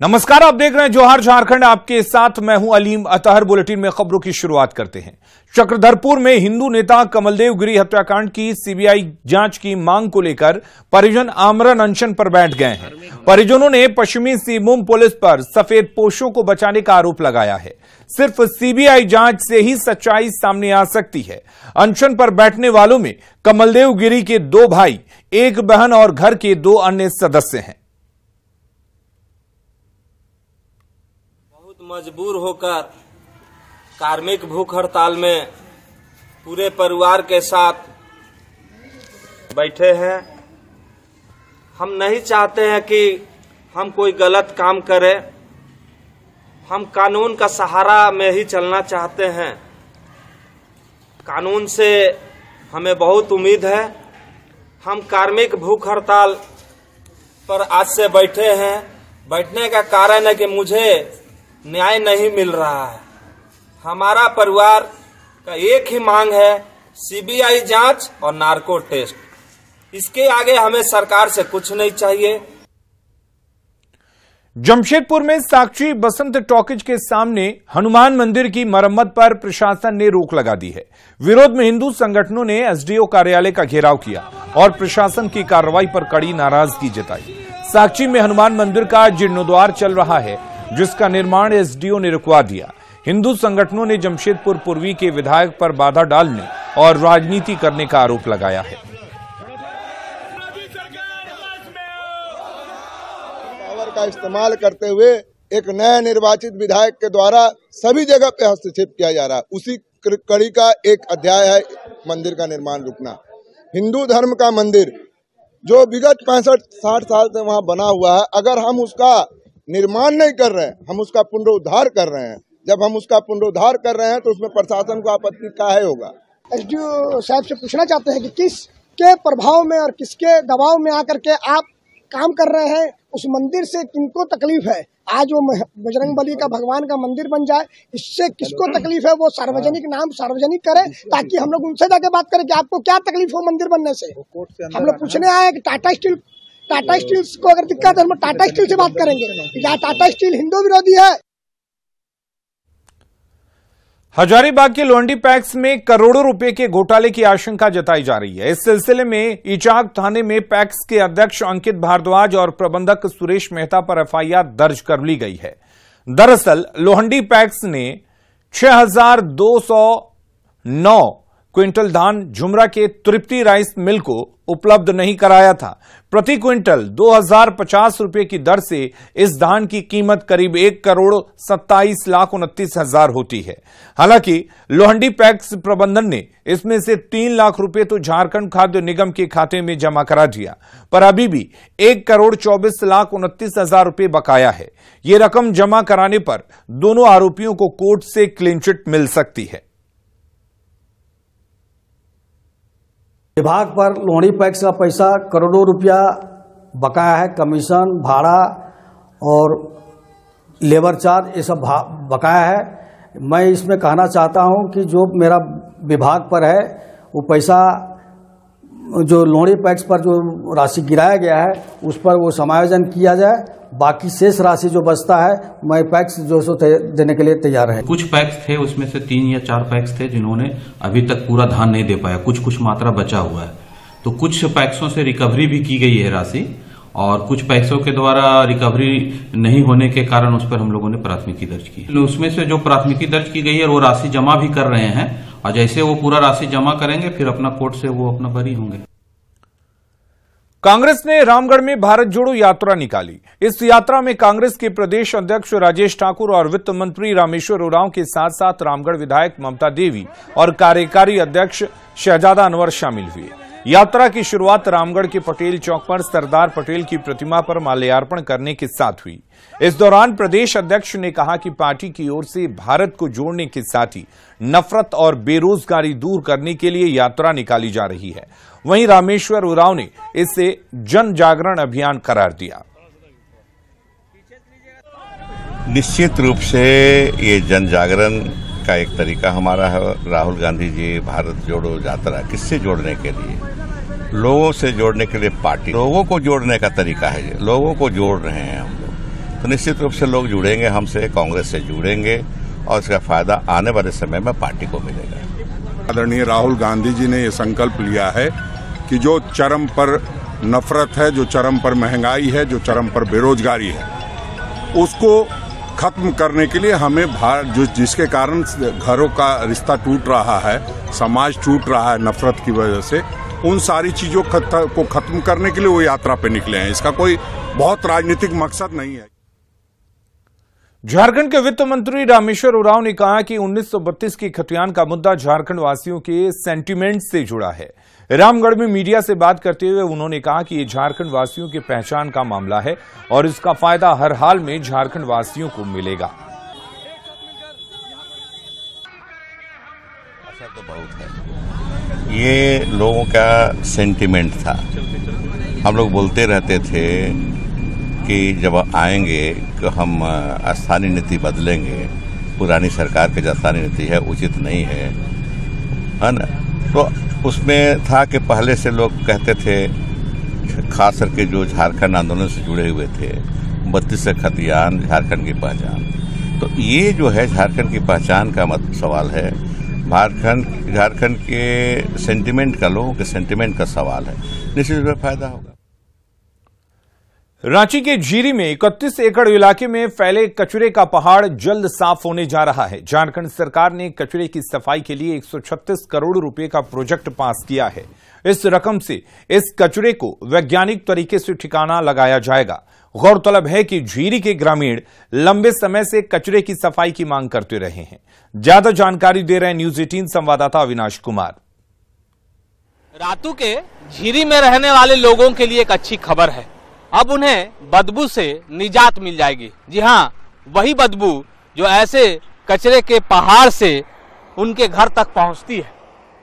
नमस्कार, आप देख रहे हैं जोहार झारखंड। आपके साथ मैं हूं अलीम अतहर। बुलेटिन में खबरों की शुरुआत करते हैं। चक्रधरपुर में हिंदू नेता कमलदेव गिरी हत्याकांड की सीबीआई जांच की मांग को लेकर परिजन आमरण अनशन पर बैठ गए हैं। परिजनों ने पश्चिमी सिंहभूम पुलिस पर सफेद पोशों को बचाने का आरोप लगाया है। सिर्फ सीबीआई जांच से ही सच्चाई सामने आ सकती है। अनशन पर बैठने वालों में कमलदेव गिरी के 2 भाई, 1 बहन और घर के 2 अन्य सदस्य हैं। मजबूर होकर कार्मिक भूख हड़ताल में पूरे परिवार के साथ बैठे हैं। हम नहीं चाहते हैं कि हम कोई गलत काम करें। हम कानून का सहारा में ही चलना चाहते हैं। कानून से हमें बहुत उम्मीद है। हम कार्मिक भूख हड़ताल पर आज से बैठे हैं। बैठने का कारण है कि मुझे न्याय नहीं मिल रहा है। हमारा परिवार का एक ही मांग है, सीबीआई जांच और नार्को टेस्ट। इसके आगे हमें सरकार से कुछ नहीं चाहिए। जमशेदपुर में साक्षी बसंत टॉकीज के सामने हनुमान मंदिर की मरम्मत पर प्रशासन ने रोक लगा दी है। विरोध में हिंदू संगठनों ने एसडीओ कार्यालय का घेराव किया और प्रशासन की कार्रवाई पर कड़ी नाराजगी जताई। साक्षी में हनुमान मंदिर का जीर्णोद्धार चल रहा है, जिसका निर्माण एसडीओ ने रुकवा दिया। हिंदू संगठनों ने जमशेदपुर पूर्वी के विधायक पर बाधा डालने और राजनीति करने का आरोप लगाया है। पावर का इस्तेमाल करते हुए एक नए निर्वाचित विधायक के द्वारा सभी जगह पे हस्तक्षेप किया जा रहा है। उसी कड़ी का एक अध्याय है मंदिर का निर्माण रुकना। हिंदू धर्म का मंदिर जो विगत 65-60 साल से वहां बना हुआ है, अगर हम उसका निर्माण नहीं कर रहे हैं, हम उसका पुनरुद्धार कर रहे हैं। जब हम उसका पुनरुद्धार कर रहे हैं तो उसमें प्रशासन को आपत्ति काहे होगा। एसडीओ साहब से पूछना चाहते हैं कि किसके प्रभाव में और किसके दबाव में आकर के आप काम कर रहे हैं। उस मंदिर से किनको तकलीफ है? आज वो बजरंगबली का भगवान का मंदिर बन जाए, इससे किसको तकलीफ है? वो सार्वजनिक नाम सार्वजनिक करे ताकि हम लोग उनसे जाके बात करें कि आपको क्या तकलीफ हो मंदिर बनने से। हम लोग पूछने आए कि टाटा स्टील को अगर दिक्कत है, हम टाटा स्टील से बात करेंगे। क्या टाटा स्टील हिंदू विरोधी है? हजारीबाग के लोहंडी पैक्स में करोड़ों रुपए के घोटाले की आशंका जताई जा रही है। इस सिलसिले में इचाक थाने में पैक्स के अध्यक्ष अंकित भारद्वाज और प्रबंधक सुरेश मेहता पर एफआईआर दर्ज कर ली गई है। दरअसल लोहंडी पैक्स ने 6209 क्विंटल धान झुमरा के तृप्ति राइस मिल को उपलब्ध नहीं कराया था। प्रति क्विंटल 2050 रुपए की दर से इस धान की कीमत करीब 1,27,29,000 होती है। हालांकि लोहंडी पैक्स प्रबंधन ने इसमें से 3 लाख रुपए तो झारखंड खाद्य निगम के खाते में जमा करा दिया, पर अभी भी 1,24,29,000 रुपए बकाया है। ये रकम जमा कराने पर दोनों आरोपियों को कोर्ट से क्लीन चिट मिल सकती है। विभाग पर लोहंडी पैक्स का पैसा करोड़ों रुपया बकाया है। कमीशन, भाड़ा और लेबर चार्ज ये सब बकाया है। मैं इसमें कहना चाहता हूं कि जो मेरा विभाग पर है वो पैसा जो लोहंडी पैक्स पर जो राशि गिराया गया है उस पर वो समायोजन किया जाए। बाकी शेष राशि जो बचता है मैं पैक्स जो सो देने के लिए तैयार है। कुछ पैक्स थे, उसमें से 3 या 4 पैक्स थे जिन्होंने अभी तक पूरा धान नहीं दे पाया। कुछ मात्रा बचा हुआ है, तो कुछ पैक्सों से रिकवरी भी की गई है राशि, और कुछ पैक्सों के द्वारा रिकवरी नहीं होने के कारण उस पर हम लोगों ने प्राथमिकी दर्ज की। उसमें से जो प्राथमिकी दर्ज की गई है वो राशि जमा भी कर रहे हैं, और जैसे वो पूरा राशि जमा करेंगे फिर अपना कोर्ट से वो अपना बरी होंगे। कांग्रेस ने रामगढ़ में भारत जोड़ो यात्रा निकाली। इस यात्रा में कांग्रेस के प्रदेश अध्यक्ष राजेश ठाकुर और वित्त मंत्री रामेश्वर उरांव के साथ साथ रामगढ़ विधायक ममता देवी और कार्यकारी अध्यक्ष शहजादा अनवर शामिल हुए। यात्रा की शुरुआत रामगढ़ के पटेल चौक पर सरदार पटेल की प्रतिमा पर माल्यार्पण करने के साथ हुई। इस दौरान प्रदेश अध्यक्ष ने कहा कि पार्टी की ओर से भारत को जोड़ने के साथ ही नफरत और बेरोजगारी दूर करने के लिए यात्रा निकाली जा रही है। वहीं रामेश्वर उरांव ने इसे जन जागरण अभियान करार दिया। निश्चित रूप से ये जन जागरण का एक तरीका हमारा है। राहुल गांधी जी भारत जोड़ो यात्रा किससे जोड़ने के लिए? लोगों से जोड़ने के लिए पार्टी, लोगों को जोड़ने का तरीका है। लोगों को जोड़ रहे हैं हम लोग। तो निश्चित रूप से लोग जुड़ेंगे हमसे, कांग्रेस से जुड़ेंगे और इसका फायदा आने वाले समय में पार्टी को मिलेगा। आदरणीय राहुल गांधी जी ने ये संकल्प लिया है कि जो चरम पर नफरत है, जो चरम पर महंगाई है, जो चरम पर बेरोजगारी है, उसको खत्म करने के लिए हमें जिसके कारण घरों का रिश्ता टूट रहा है, समाज टूट रहा है नफरत की वजह से, उन सारी चीजों को खत्म करने के लिए वो यात्रा पे निकले हैं। इसका कोई बहुत राजनीतिक मकसद नहीं है। झारखंड के वित्त मंत्री रामेश्वर उरांव ने कहा कि 1932 की खतियान का मुद्दा झारखंड वासियों के सेंटिमेंट से जुड़ा है। रामगढ़ में मीडिया से बात करते हुए उन्होंने कहा कि ये झारखंड वासियों की पहचान का मामला है और इसका फायदा हर हाल में झारखंड वासियों को मिलेगा। असर तो बहुत है, ये लोगों का सेंटिमेंट था। हम लोग बोलते रहते थे कि जब आएंगे तो हम स्थानीय नीति बदलेंगे, पुरानी सरकार की जो स्थानीय नीति है उचित नहीं है ना। तो उसमें था कि पहले से लोग कहते थे, खास करके जो झारखंड आंदोलन से जुड़े हुए थे, 32 से खतियान झारखंड की पहचान। तो ये जो है झारखंड की पहचान का सवाल है, झारखंड के सेंटिमेंट का, लोगों के सेंटिमेंट का सवाल है, निश्चित रूप से फायदा होगा। रांची के जीरी में 31 एकड़ इलाके में फैले कचरे का पहाड़ जल्द साफ होने जा रहा है। झारखंड सरकार ने कचरे की सफाई के लिए 136 करोड़ रुपए का प्रोजेक्ट पास किया है। इस रकम से इस कचरे को वैज्ञानिक तरीके से ठिकाना लगाया जाएगा। गौरतलब है कि झीरी के ग्रामीण लंबे समय से कचरे की सफाई की मांग करते रहे हैं। ज्यादा जानकारी दे रहे हैं न्यूज 18 संवाददाता अविनाश कुमार। रातू के झीरी में रहने वाले लोगों के लिए एक अच्छी खबर है, अब उन्हें बदबू से निजात मिल जाएगी। जी हाँ, वही बदबू जो ऐसे कचरे के पहाड़ से उनके घर तक पहुंचती है।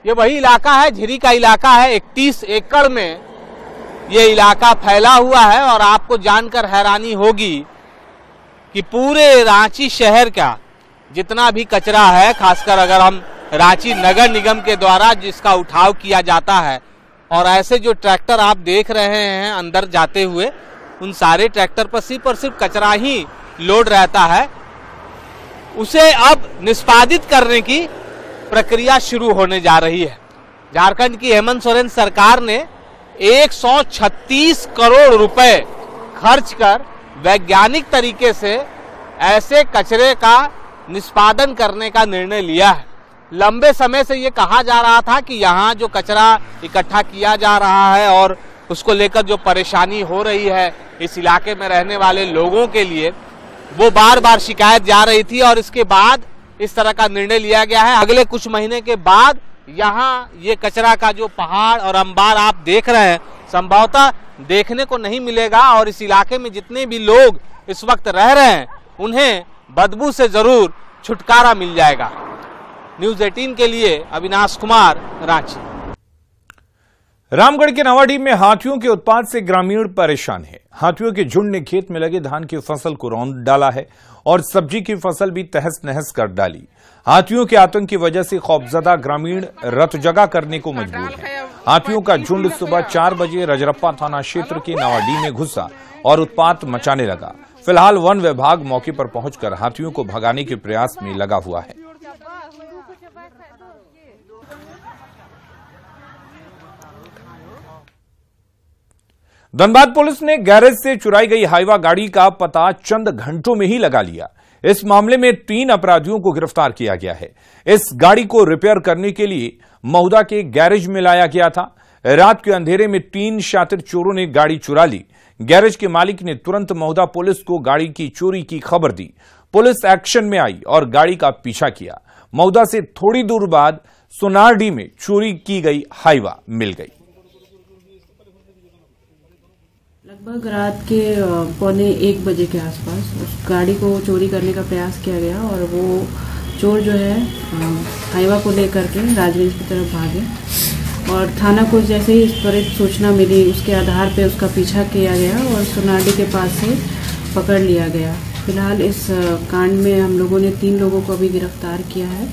ये वही इलाका है, झीरी का इलाका है। 31 एकड़ में ये इलाका फैला हुआ है और आपको जानकर हैरानी होगी कि पूरे रांची शहर का जितना भी कचरा है, खासकर अगर हम रांची नगर निगम के द्वारा जिसका उठाव किया जाता है, और ऐसे जो ट्रैक्टर आप देख रहे हैं अंदर जाते हुए, उन सारे ट्रैक्टर पर सिर्फ कचरा ही लोड रहता है। उसे अब निष्पादित करने की प्रक्रिया शुरू होने जा रही है। झारखंड की हेमंत सोरेन सरकार ने 136 करोड़ रुपए खर्च कर वैज्ञानिक तरीके से ऐसे कचरे का निष्पादन करने का निर्णय लिया है। लंबे समय से ये कहा जा रहा था कि यहाँ जो कचरा इकट्ठा किया जा रहा है और उसको लेकर जो परेशानी हो रही है इस इलाके में रहने वाले लोगों के लिए, वो बार बार शिकायत जा रही थी और इसके बाद इस तरह का निर्णय लिया गया है। अगले कुछ महीने के बाद यहाँ ये कचरा का जो पहाड़ और अंबार आप देख रहे हैं संभवतः देखने को नहीं मिलेगा और इस इलाके में जितने भी लोग इस वक्त रह रहे हैं उन्हें बदबू से जरूर छुटकारा मिल जाएगा। न्यूज 18 के लिए अविनाश कुमार, रांची। रामगढ़ के नवाडीह में हाथियों के उत्पात से ग्रामीण परेशान है। हाथियों के झुंड ने खेत में लगे धान की फसल को रौंद डाला है और सब्जी की फसल भी तहस नहस कर डाली। हाथियों के आतंक की वजह से खौफजदा ग्रामीण रत जगह करने को मजबूर है। हाथियों का झुंड सुबह 4 बजे रजरप्पा थाना क्षेत्र के नवाडीह में घुसा और उत्पात मचाने लगा। फिलहाल वन विभाग मौके पर पहुंचकर हाथियों को भगाने के प्रयास में लगा हुआ है। धनबाद पुलिस ने गैरेज से चुराई गई हाईवा गाड़ी का पता चंद घंटों में ही लगा लिया। इस मामले में 3 अपराधियों को गिरफ्तार किया गया है। इस गाड़ी को रिपेयर करने के लिए महुदा के गैरेज में लाया गया था। रात के अंधेरे में 3 शातिर चोरों ने गाड़ी चुरा ली। गैरेज के मालिक ने तुरंत महुदा पुलिस को गाड़ी की चोरी की खबर दी। पुलिस एक्शन में आई और गाड़ी का पीछा किया। महुदा से थोड़ी दूर बाद सोनारडीह में चोरी की गई हाईवा मिल गई। लगभग रात के 1:45 बजे के आसपास उस गाड़ी को चोरी करने का प्रयास किया गया और वो चोर जो है हाईवा को लेकर के राजगंज की तरफ भागे और थाना को जैसे ही इस पर सूचना मिली उसके आधार पे उसका पीछा किया गया और सोनारडीह के पास से पकड़ लिया गया। फिलहाल इस कांड में हम लोगों ने 3 लोगों को अभी गिरफ्तार किया है।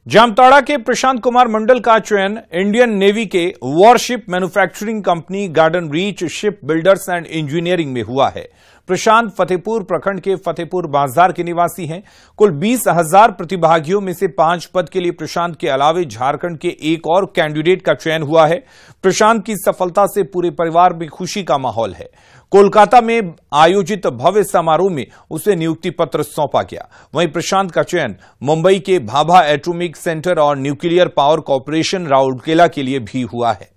जामताड़ा के प्रशांत कुमार मंडल का चयन इंडियन नेवी के worship manufacturing company garden reach ship builders and engineering में हुआ है। प्रशांत फतेहपुर प्रखंड के फतेहपुर बाजार के निवासी हैं। कुल 20,000 प्रतिभागियों में से 5 पद के लिए प्रशांत के अलावे झारखंड के एक और कैंडिडेट का चयन हुआ है। प्रशांत की सफलता से पूरे परिवार में खुशी का माहौल है। कोलकाता में आयोजित भव्य समारोह में उसे नियुक्ति पत्र सौंपा गया। वहीं प्रशांत का चयन मुंबई के भाभा एटॉमिक सेंटर और न्यूक्लियर पावर कॉर्पोरेशन राउरकेला के लिए भी हुआ है।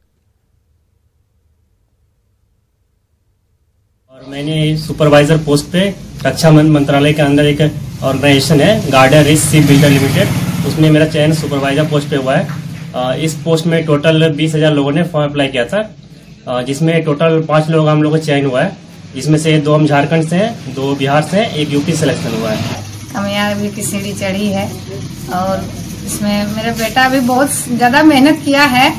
और मैंने सुपरवाइजर पोस्ट पे रक्षा मंत्रालय के अंदर एक ऑर्गेनाइजेशन है garden reach ship builder limited, उसमें मेरा चयन सुपरवाइजर पोस्ट पे हुआ है। इस पोस्ट में टोटल 20,000 लोगों ने फॉर्म अप्लाई किया था, जिसमें टोटल 5 लोग हम लोग को चयन हुआ है, जिसमें से 2 हम झारखंड से हैं, 2 बिहार से हैं, 1 यूपी सिलेक्शन हुआ है। कामयाबी की सीढ़ी चढ़ी है और इसमें मेरा बेटा भी बहुत ज्यादा मेहनत किया है।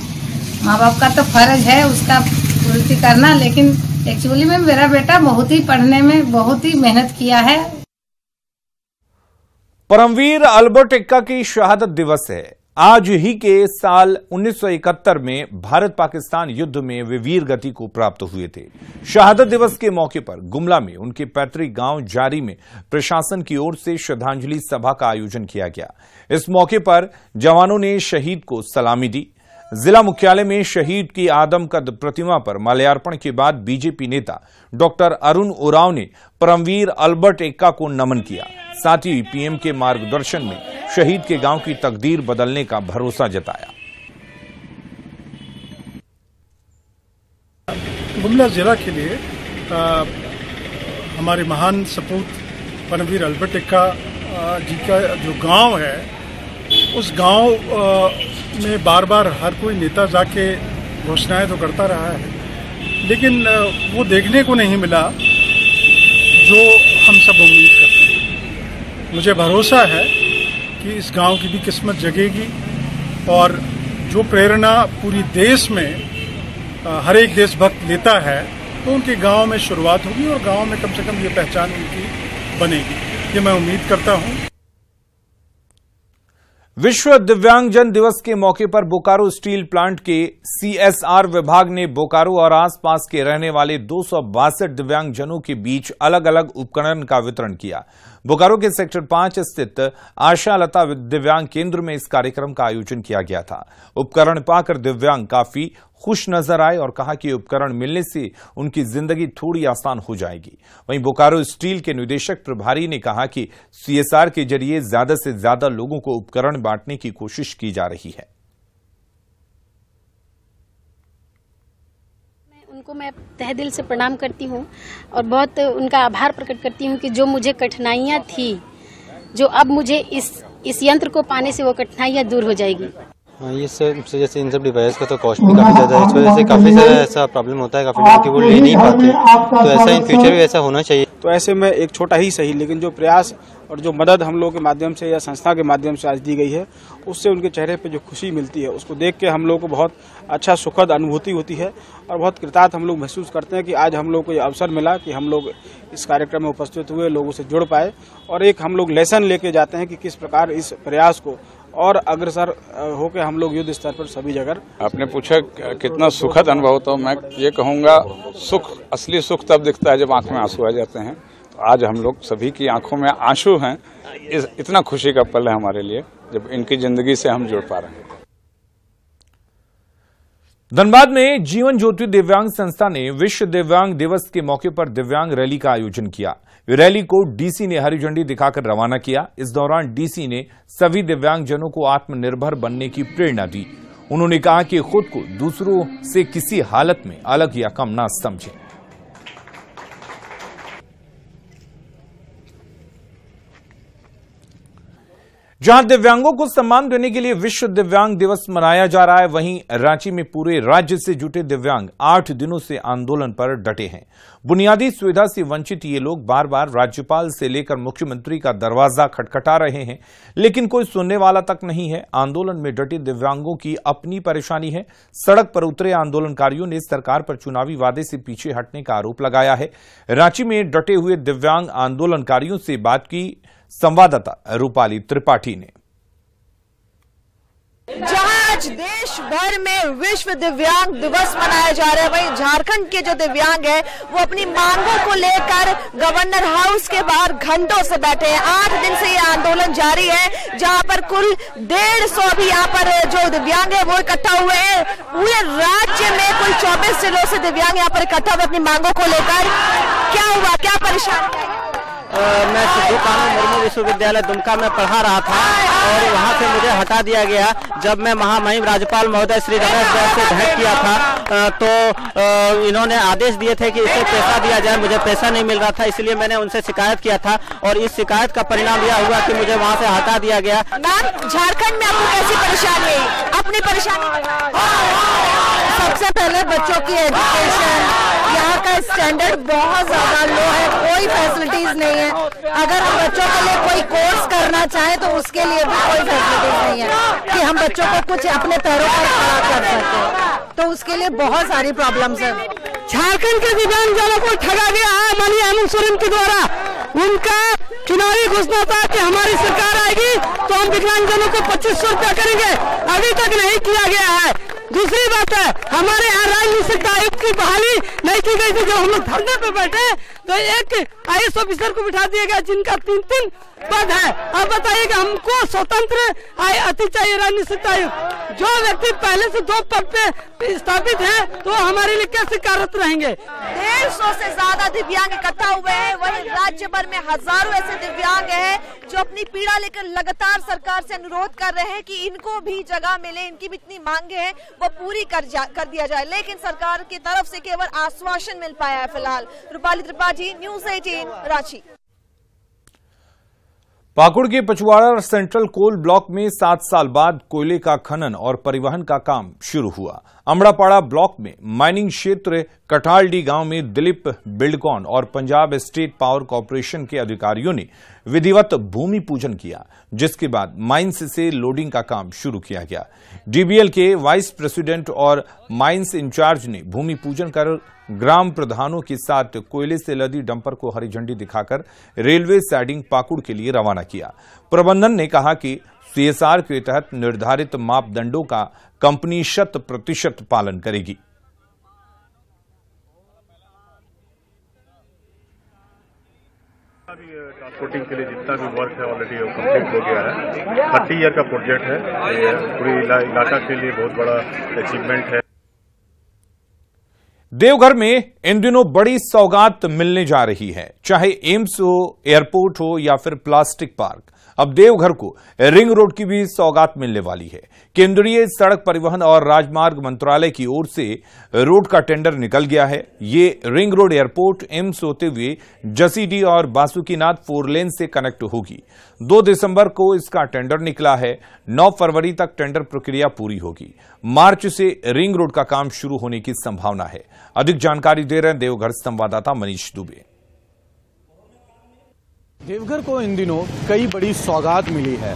माँ बाप का तो फर्ज है उसका पूर्ति करना, लेकिन एक्चुअली में मेरा बेटा बहुत ही पढ़ने में बहुत ही मेहनत किया है। परमवीर अल्बर्ट एक्का की शहादत दिवस है। आज ही के साल 1971 में भारत पाकिस्तान युद्ध में वे वीर गति को प्राप्त हुए थे। शहादत दिवस के मौके पर गुमला में उनके पैतृक गांव जारी में प्रशासन की ओर से श्रद्धांजलि सभा का आयोजन किया गया। इस मौके पर जवानों ने शहीद को सलामी दी। जिला मुख्यालय में शहीद की आदमकद प्रतिमा पर माल्यार्पण के बाद बीजेपी नेता डॉक्टर अरुण उरांव ने परमवीर अल्बर्ट एक्का को नमन किया। साथ ही पीएम के मार्गदर्शन में शहीद के गांव की तकदीर बदलने का भरोसा जताया। गुमला जिला के लिए हमारे महान सपूत परमवीर अल्बर्ट एक्का जी का जो गांव है, उस गांव में बार बार हर कोई नेता जाके घोषणाएं तो करता रहा है, लेकिन वो देखने को नहीं मिला जो हम सब उम्मीद करते हैं। मुझे भरोसा है कि इस गांव की भी किस्मत जगेगी और जो प्रेरणा पूरी देश में हर एक देशभक्त लेता है, तो उनके गांव में शुरुआत होगी और गांव में कम से कम ये पहचान उनकी बनेगी, ये मैं उम्मीद करता हूं। विश्व दिव्यांगजन दिवस के मौके पर बोकारो स्टील प्लांट के सीएसआर विभाग ने बोकारो और आसपास के रहने वाले 262 दिव्यांगजनों के बीच अलग अलग उपकरण का वितरण किया। बोकारो के सेक्टर 5 स्थित आशा लता दिव्यांग केंद्र में इस कार्यक्रम का आयोजन किया गया था। उपकरण पाकर दिव्यांग काफी खुश नजर आए और कहा कि उपकरण मिलने से उनकी जिंदगी थोड़ी आसान हो जाएगी। वहीं बोकारो स्टील के निदेशक प्रभारी ने कहा कि सीएसआर के जरिए ज्यादा से ज्यादा लोगों को उपकरण बांटने की कोशिश की जा रही है। उनको मैं तहे दिल से प्रणाम करती हूँ और बहुत उनका आभार प्रकट करती हूँ कि जो मुझे कठिनाइयाँ थी, जो अब मुझे इस यंत्र को पाने से वो कठिनाइयाँ दूर हो जाएगी। ये सब जैसे इन सब डिवाइस का तो कॉस्ट भी काफी ज्यादा है, इस वजह से काफी सारा ऐसा प्रॉब्लम होता है, काफी लोग कि वो ले नहीं पाते, तो ऐसा इन फ्यूचर भी ऐसा होना चाहिए। तो ऐसे में एक छोटा ही सही, लेकिन जो प्रयास और जो मदद हम लोग के माध्यम से या संस्था के माध्यम से आज दी गई है, उससे उनके चेहरे पे जो खुशी मिलती है, उसको देख के हम लोग को बहुत अच्छा सुखद अनुभूति होती है और बहुत कृतार्थ हम लोग महसूस करते हैं कि आज हम लोग को ये अवसर मिला कि हम लोग इस कार्यक्रम में उपस्थित हुए, लोगों से जुड़ पाए और एक हम लोग लेसन लेके जाते हैं कि किस प्रकार इस प्रयास को और अग्रसर होकर हम लोग युद्ध स्तर पर सभी जगह। आपने पूछा कितना सुखद अनुभव होता है, मैं ये कहूँगा सुख, असली सुख तब दिखता है जब आंख में आंसू आ जाते हैं। तो आज हम लोग सभी की आंखों में आंसू हैं, इतना खुशी का पल है हमारे लिए जब इनकी जिंदगी से हम जुड़ पा रहे हैं। धनबाद में जीवन ज्योति दिव्यांग संस्था ने विश्व दिव्यांग दिवस के मौके पर दिव्यांग रैली का आयोजन किया। रैली को डीसी ने हरी झंडी दिखाकर रवाना किया। इस दौरान डीसी ने सभी दिव्यांगजनों को आत्मनिर्भर बनने की प्रेरणा दी। उन्होंने कहा कि खुद को दूसरों से किसी हालत में अलग या कम ना समझें। जहां दिव्यांगों को सम्मान देने के लिए विश्व दिव्यांग दिवस मनाया जा रहा है, वहीं रांची में पूरे राज्य से जुटे दिव्यांग 8 दिनों से आंदोलन पर डटे हैं। बुनियादी सुविधा से वंचित ये लोग बार बार राज्यपाल से लेकर मुख्यमंत्री का दरवाजा खटखटा रहे हैं, लेकिन कोई सुनने वाला तक नहीं है। आंदोलन में डटे दिव्यांगों की अपनी परेशानी है। सड़क पर उतरे आंदोलनकारियों ने सरकार पर चुनावी वादे से पीछे हटने का आरोप लगाया है। रांची में डटे हुए दिव्यांग आंदोलनकारियों से बात की संवाददाता रूपाली त्रिपाठी ने। जहां आज देश भर में विश्व दिव्यांग दिवस मनाया जा रहा है, वहीं झारखंड के जो दिव्यांग है वो अपनी मांगों को लेकर गवर्नर हाउस के बाहर घंटों से बैठे हैं। 8 दिन से ये आंदोलन जारी है, जहां पर कुल 150 भी यहाँ पर जो दिव्यांग है वो इकट्ठा हुए हैं। पूरे राज्य में कुल 24 जिलों से दिव्यांग यहाँ पर इकट्ठा हुए अपनी मांगों को लेकर। क्या हुआ, क्या परेशानी? मैं सिद्धू कानू मुर्मू विश्वविद्यालय दुमका में पढ़ा रहा था और वहां से मुझे हटा दिया गया। जब मैं महामहिम राज्यपाल महोदय श्री रमेश बैस से भेंट किया था तो इन्होंने आदेश दिए थे कि इसे पैसा दिया जाए। मुझे पैसा नहीं मिल रहा था, इसलिए मैंने उनसे शिकायत किया था और इस शिकायत का परिणाम यह हुआ कि मुझे वहां से हटा दिया गया। मैम, झारखंड में आपको कैसी परेशानी है? अपनी परेशानी सबसे पहले बच्चों की एजुकेशन, यहाँ का स्टैंडर्ड बहुत ज्यादा लो है, कोई फैसिलिटीज नहीं है। अगर हम बच्चों के लिए कोई कोर्स करना चाहें तो उसके लिए भी कोई फैसिलिटीज नहीं है कि हम बच्चों को कुछ अपने पैरों पर खड़ा कर सकें, तो उसके लिए बहुत सारी प्रॉब्लम्स है। झारखंड के दिव्यांगजनों को ठगा गया है माननीय हेमंत सोरेन के द्वारा। उनका चुनावी घोषणा था कि हमारी सरकार आएगी तो हम दिव्यांगजनों को 2500 रुपया करेंगे, अभी तक नहीं किया गया है। दूसरी बात है, हमारे यहाँ राजनीतिक आयुक्त की बहाली नहीं की गई थी। जब हम लोग धरने पे बैठे तो एक IAS ऑफिसर को बिठा दिया गया जिनका 3-3 पद है। अब बताइए कि हमको स्वतंत्र अति चाहिए राजनीतिक आयुक्त। जो व्यक्ति पहले से 2 पद पे स्थापित है तो हमारे लिए कैसे कार्यरत रहेंगे? 150 से ज्यादा दिव्यांग इकट्ठा हुए हैं। वहीं राज्य भर में हजारों ऐसे दिव्यांग हैं जो अपनी पीड़ा लेकर लगातार सरकार से अनुरोध कर रहे हैं कि इनको भी जगह मिले, इनकी भी इतनी मांगे हैं वो पूरी कर दिया जाए। लेकिन सरकार की तरफ से केवल आश्वासन मिल पाया है फिलहाल। रूपाली त्रिपाठी, न्यूज़ 18, रांची। पाकुड़ के पचवाड़ा सेंट्रल कोल ब्लॉक में 7 साल बाद कोयले का खनन और परिवहन का काम शुरू हुआ। अमड़ापाड़ा ब्लॉक में माइनिंग क्षेत्र कठालडी गांव में दिलीप बिल्डकॉन और पंजाब स्टेट पावर कॉरपोरेशन के अधिकारियों ने विधिवत भूमि पूजन किया, जिसके बाद माइंस से लोडिंग का काम शुरू किया गया। डीबीएल के वाइस प्रेसिडेंट और माइंस इंचार्ज ने भूमि पूजन कर ग्राम प्रधानों के साथ कोयले से लदी डंपर को हरी झंडी दिखाकर रेलवे साइडिंग पाकुड़ के लिए रवाना किया। प्रबंधन ने कहा कि CSR के तहत निर्धारित मापदंडों का कंपनी 100% पालन करेगी। ट्रांसपोर्टिंग के लिए जितना भी वर्क है ऑलरेडी वो कंप्लीट हो गया है। 30 ईयर का प्रोजेक्ट है, पूरी इलाका के लिए बहुत बड़ा अचीवमेंट है। देवघर में इन दिनों बड़ी सौगात मिलने जा रही है, चाहे एम्स हो, एयरपोर्ट हो या फिर प्लास्टिक पार्क। अब देवघर को रिंग रोड की भी सौगात मिलने वाली है। केंद्रीय सड़क परिवहन और राजमार्ग मंत्रालय की ओर से रोड का टेंडर निकल गया है। ये रिंग रोड एयरपोर्ट एम्स होते हुए जसीडीह और बासुकीनाथ 4 लेन से कनेक्ट होगी। 2 दिसंबर को इसका टेंडर निकला है। 9 फरवरी तक टेंडर प्रक्रिया पूरी होगी। मार्च से रिंग रोड का काम शुरू होने की संभावना है। अधिक जानकारी दे रहे हैं देवघर संवाददाता मनीष दुबे। देवघर को इन दिनों कई बड़ी सौगात मिली है,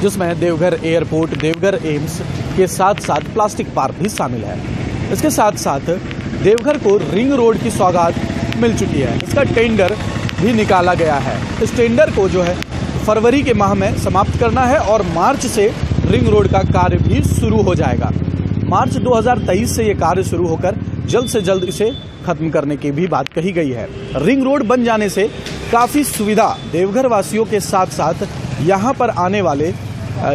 जिसमें देवघर एयरपोर्ट, देवघर एम्स के साथ साथ प्लास्टिक पार्क भी शामिल है। इसके साथ साथ देवघर को रिंग रोड की सौगात मिल चुकी है। इसका टेंडर भी निकाला गया है। इस टेंडर को जो है फरवरी के माह में समाप्त करना है और मार्च से रिंग रोड का कार्य भी शुरू हो जाएगा। मार्च 2023 से ये कार्य शुरू होकर जल्द से जल्द इसे खत्म करने की भी बात कही गई है। रिंग रोड बन जाने से काफी सुविधा देवघर वासियों के साथ साथ यहाँ पर आने वाले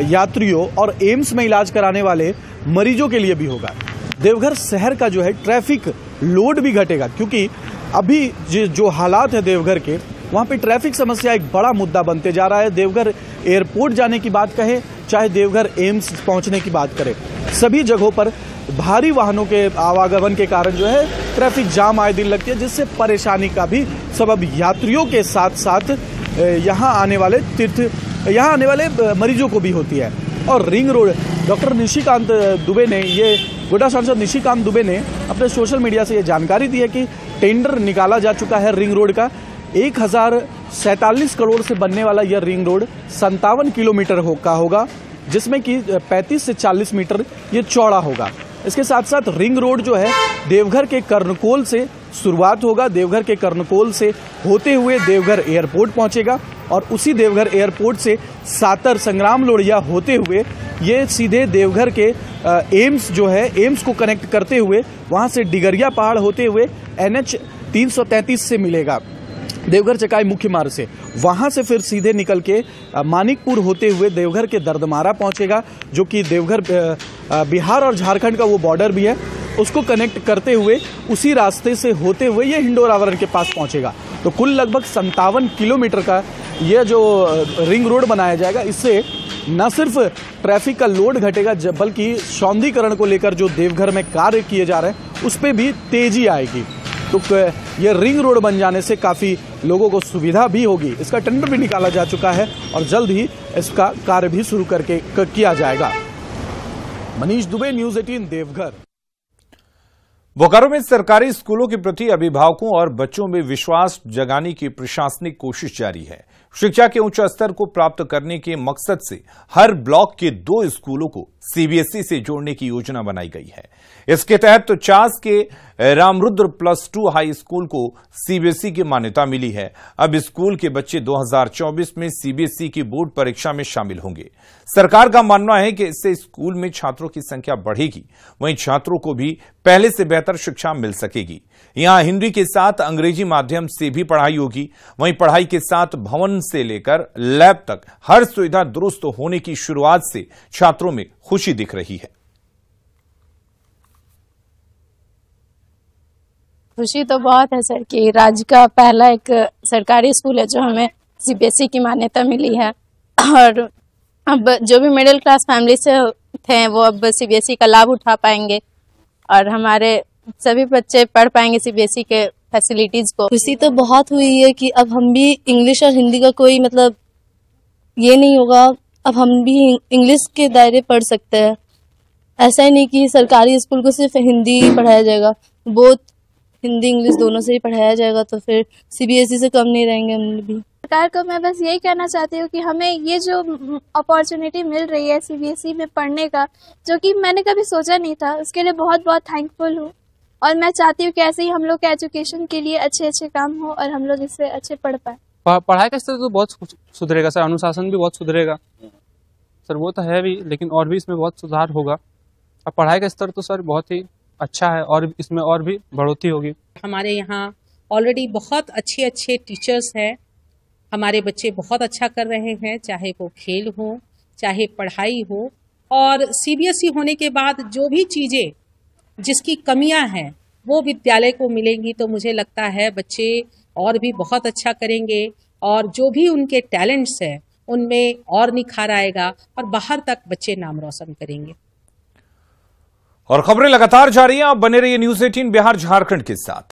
यात्रियों और एम्स में इलाज कराने वाले मरीजों के लिए भी होगा। देवघर शहर का जो है ट्रैफिक लोड भी घटेगा, क्योंकि अभी जो हालात है देवघर के, वहाँ पे ट्रैफिक समस्या एक बड़ा मुद्दा बनते जा रहा है। देवघर एयरपोर्ट जाने की बात कहें, चाहे देवघर एम्स पहुंचने की बात करें, सभी जगहों पर भारी वाहनों के आवागमन के कारण जो है ट्रैफिक जाम आए दिन लगती है, जिससे परेशानी का भी सबब यात्रियों के साथ साथ यहाँ आने वाले मरीजों को भी होती है। और ring road, doctor Nishikant Dubey ने, ये गोड्डा सांसद निशिकांत दुबे ने अपने सोशल मीडिया से ये जानकारी दी है कि टेंडर निकाला जा चुका है रिंग रोड का। 1047 करोड़ से बनने वाला यह रिंग रोड 57 किलोमीटर का होगा, जिसमें कि 35 से 40 मीटर ये चौड़ा होगा। इसके साथ साथ रिंग रोड जो है देवघर के कर्णकोल से शुरुआत होगा। देवघर के कर्णकोल से होते हुए देवघर एयरपोर्ट पहुंचेगा और उसी देवघर एयरपोर्ट से सातर संग्राम लोहिया होते हुए ये सीधे देवघर के एम्स जो है, एम्स को कनेक्ट करते हुए वहां से डिगरिया पहाड़ होते हुए NH 333 से मिलेगा देवघर चकाई मुख्य मार्ग से। वहां से फिर सीधे निकल के मानिकपुर होते हुए देवघर के दर्दमारा पहुंचेगा, जो कि देवघर बिहार और झारखंड का वो बॉर्डर भी है, उसको कनेक्ट करते हुए उसी रास्ते से होते हुए ये हिंडोरावरण के पास पहुंचेगा। तो कुल लगभग 57 किलोमीटर का ये जो रिंग रोड बनाया जाएगा, इससे न सिर्फ ट्रैफिक का लोड घटेगा बल्कि सौंदर्यीकरण को लेकर जो देवघर में कार्य किए जा रहे हैं उस पर भी तेजी आएगी। तो ये रिंग रोड बन जाने से काफ़ी लोगों को सुविधा भी होगी। इसका टेंडर भी निकाला जा चुका है और जल्द ही इसका कार्य भी शुरू करके किया जाएगा। मनीष दुबे, न्यूज़ 18 देवघर। बोकारो में सरकारी स्कूलों के प्रति अभिभावकों और बच्चों में विश्वास जगाने की प्रशासनिक कोशिश जारी है। शिक्षा के उच्च स्तर को प्राप्त करने के मकसद से हर ब्लॉक के 2 स्कूलों को CBSE से जोड़ने की योजना बनाई गई है। इसके तहत चास के रामरुद्र +2 हाई स्कूल को CBSE की मान्यता मिली है। अब स्कूल के बच्चे 2024 में CBSE की बोर्ड परीक्षा में शामिल होंगे। सरकार का मानना है कि इससे स्कूल में छात्रों की संख्या बढ़ेगी, वहीं छात्रों को भी पहले से बेहतर शिक्षा मिल सकेगी। यहां हिंदी के साथ अंग्रेजी माध्यम से भी पढ़ाई होगी। वहीं पढ़ाई के साथ भवन से लेकर लैब तक हर सुविधा दुरुस्त होने की शुरुआत से छात्रों में खुशी दिख रही है। खुशी तो बहुत है सर कि राज्य का पहला एक सरकारी स्कूल है जो हमें CBSE की मान्यता मिली है, और अब जो भी मिडिल क्लास फैमिली से थे वो अब CBSE का लाभ उठा पाएंगे और हमारे सभी बच्चे पढ़ पाएंगे CBSE के फैसिलिटीज को। खुशी तो बहुत हुई है कि अब हम भी इंग्लिश और हिंदी का कोई मतलब ये नहीं होगा, अब हम भी इंग्लिश के दायरे पढ़ सकते हैं। ऐसा ही नहीं कि सरकारी स्कूल को सिर्फ हिंदी पढ़ाया जाएगा, बहुत हिंदी इंग्लिश दोनों से ही पढ़ाया जाएगा, तो फिर CBSE से कम नहीं रहेंगे हम भी। सरकार को मैं बस यही कहना चाहती हूँ कि हमें ये जो अपॉर्चुनिटी मिल रही है CBSE में पढ़ने का, जो कि मैंने कभी सोचा नहीं था, उसके लिए बहुत बहुत थैंकफुल हूँ। और मैं चाहती हूँ कि ऐसे ही हम लोग के एजुकेशन के लिए अच्छे अच्छे काम हो और हम लोग इससे अच्छे पढ़ पाए। पढ़ाई का स्तर तो बहुत सुधरेगा सर, अनुशासन भी बहुत सुधरेगा सर, वो तो है भी, लेकिन और भी इसमें बहुत सुधार होगा। अब पढ़ाई का स्तर तो सर बहुत ही अच्छा है और इसमें और भी बढ़ोतरी होगी। हमारे यहाँ ऑलरेडी बहुत अच्छे अच्छे टीचर्स हैं, हमारे बच्चे बहुत अच्छा कर रहे हैं, चाहे वो खेल हो चाहे पढ़ाई हो। और CBSE होने के बाद जो भी चीज़ें जिसकी कमियां हैं वो विद्यालय को मिलेंगी, तो मुझे लगता है बच्चे और भी बहुत अच्छा करेंगे और जो भी उनके टैलेंट्स हैं उनमें और निखार आएगा और बाहर तक बच्चे नाम रोशन करेंगे। और खबरें लगातार जारी हैं, आप बने रहिए न्यूज़ 18 बिहार झारखंड के साथ।